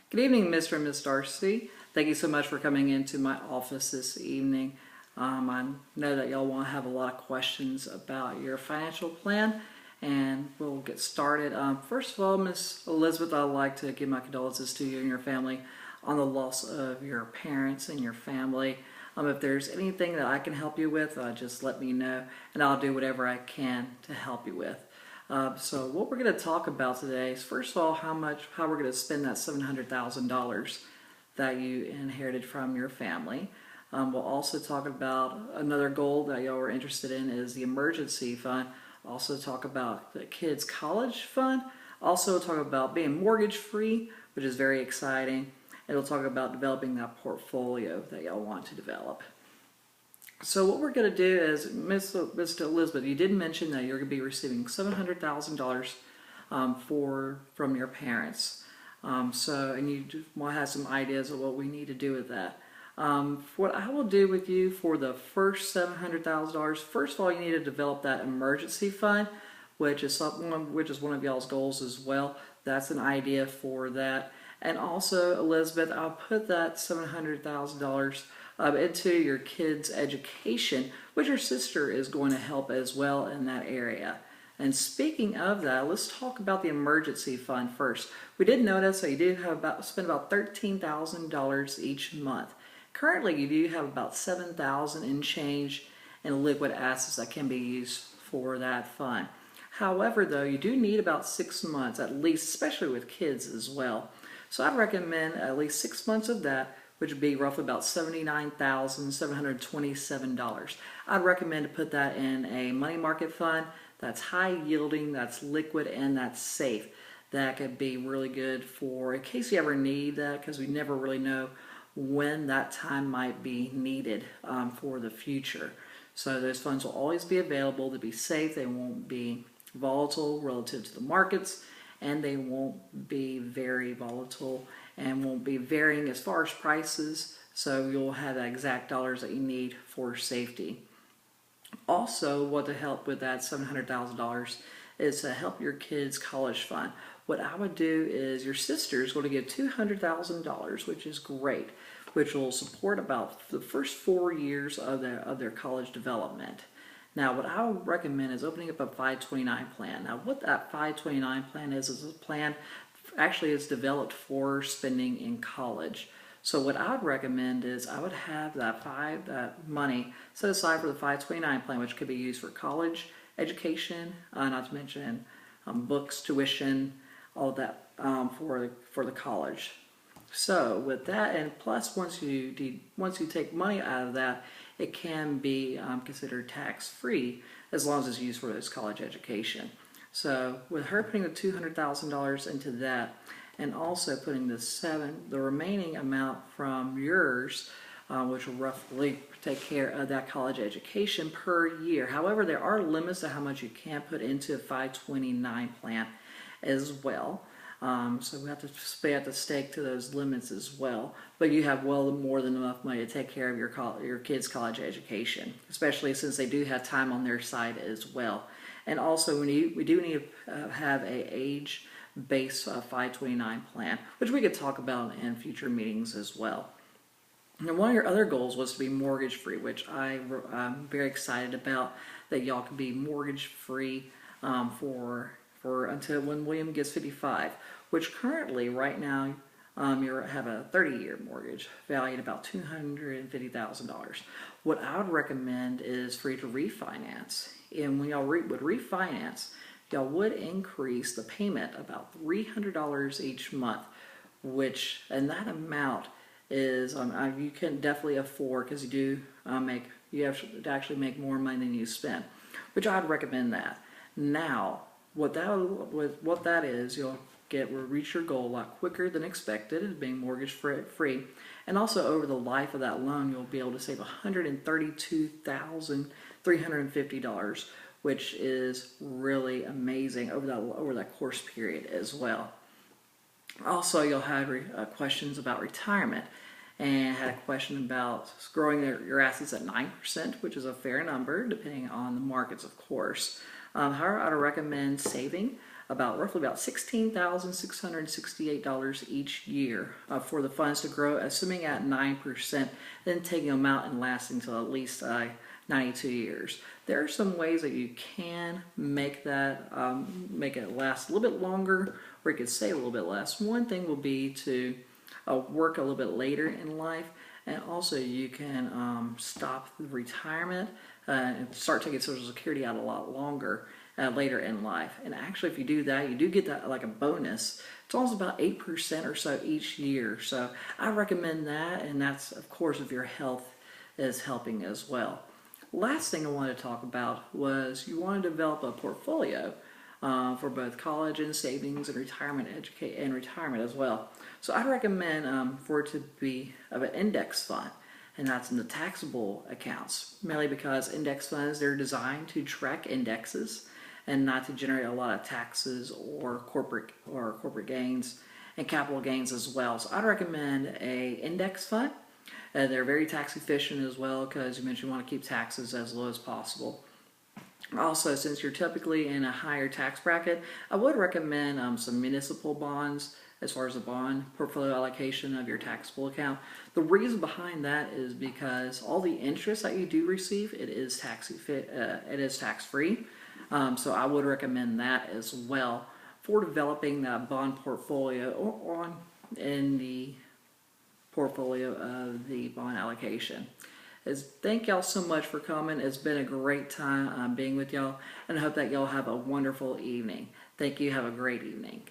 Good evening, Mr. and Miss Darcy. Thank you so much for coming into my office this evening. I know that y'all want to have a lot of questions about your financial plan, and we'll get started. First of all, Miss Elizabeth, I'd like to give my condolences to you and your family on the loss of your parents and your family. If there's anything that I can help you with, just let me know, and I'll do whatever I can to help you with. So what we're going to talk about today is, first of all, how we're going to spend that $700,000 that you inherited from your family. We'll also talk about another goal that y'all are interested in is the emergency fund. Also talk about the kids' college fund. Also talk about being mortgage free, which is very exciting. And we'll talk about developing that portfolio that y'all want to develop. So what we're going to do is, Mr. Elizabeth, you did mention that you're going to be receiving $700,000 from your parents. And you want to have some ideas of what we need to do with that. What I will do with you for the first $700,000, first of all, you need to develop that emergency fund, which is one of y'all's goals as well. That's an idea for that. And also, Elizabeth, I'll put that $700,000 into your kids' education, which your sister is going to help as well in that area. And speaking of that, let's talk about the emergency fund first. We did notice that you do spend about $13,000 each month. Currently, you do have about $7,000 in change in liquid assets that can be used for that fund. However, though, you do need about 6 months at least, especially with kids as well. So I'd recommend at least 6 months of that, which would be roughly about $79,727. I'd recommend to put that in a money market fund that's high yielding, that's liquid, and that's safe. That could be really good for in case you ever need that, because we never really know when that time might be needed for the future. So those funds will always be available to be safe. They won't be volatile relative to the markets, and they won't be very volatile and won't be varying as far as prices, so you'll have the exact dollars that you need for safety. Also, what to help with that $700,000 is to help your kids' college fund. What I would do is your sister is going to give $200,000, which is great, which will support about the first 4 years of their college development. Now, what I would recommend is opening up a 529 plan. Now, what that 529 plan is a plan actually is developed for spending in college. So what I would recommend is I would have that money set aside for the 529 plan, which could be used for college education, not to mention books, tuition, all of that for the college. So with that, and plus once you take money out of that, it can be considered tax-free as long as it's used for this college education. So with her putting the $200,000 into that, and also putting the remaining amount from yours, which will roughly take care of that college education per year. However, there are limits to how much you can put into a 529 plan as well. So we have to stick to those limits as well. But you have well more than enough money to take care of your kids' college education, especially since they do have time on their side as well. And also, we do need to have a age-based 529 plan, which we could talk about in future meetings as well. And one of your other goals was to be mortgage-free, which I'm very excited about, that y'all can be mortgage-free for until when William gets 55, which currently, right now, you have a 30-year mortgage valued at about $250,000. What I would recommend is for you to refinance. And when y'all would refinance, y'all would increase the payment about $300 each month, and that amount is you can definitely afford, because you have to actually make more money than you spend, which I'd recommend that. Now, what that is, you'll reach your goal a lot quicker than expected as being mortgage free, and also over the life of that loan, you'll be able to save $132,350, which is really amazing over that course period as well. Also, you'll have questions about retirement, and had a question about growing your assets at 9%, which is a fair number depending on the markets, of course. However, I'd recommend saving roughly about $16,668 each year for the funds to grow, assuming at 9%, then taking them out and lasting till at least 92 years. There are some ways that you can make that make it last a little bit longer, or you could save a little bit less. One thing will be to work a little bit later in life, and also you can stop the retirement and start taking Social Security out a lot longer later in life. And actually, if you do that, you do get that like a bonus. It's almost about 8% or so each year. So I recommend that, and that's of course if your health is helping as well. Last thing I wanted to talk about was you want to develop a portfolio for both college and savings and retirement as well. So I recommend for it to be of an index fund, and that's in the taxable accounts, mainly because index funds, they're designed to track indexes and not to generate a lot of taxes or corporate gains and capital gains as well. So I'd recommend a index fund. They're very tax efficient as well, because you mentioned you want to keep taxes as low as possible. Also, since you're typically in a higher tax bracket, I would recommend some municipal bonds as far as the bond portfolio allocation of your taxable account. The reason behind that is because all the interest that you do receive, it is tax-free. So I would recommend that as well for developing that bond portfolio or in the portfolio of the bond allocation. Thank y'all so much for coming. It's been a great time being with y'all, and I hope that y'all have a wonderful evening. Thank you. Have a great evening.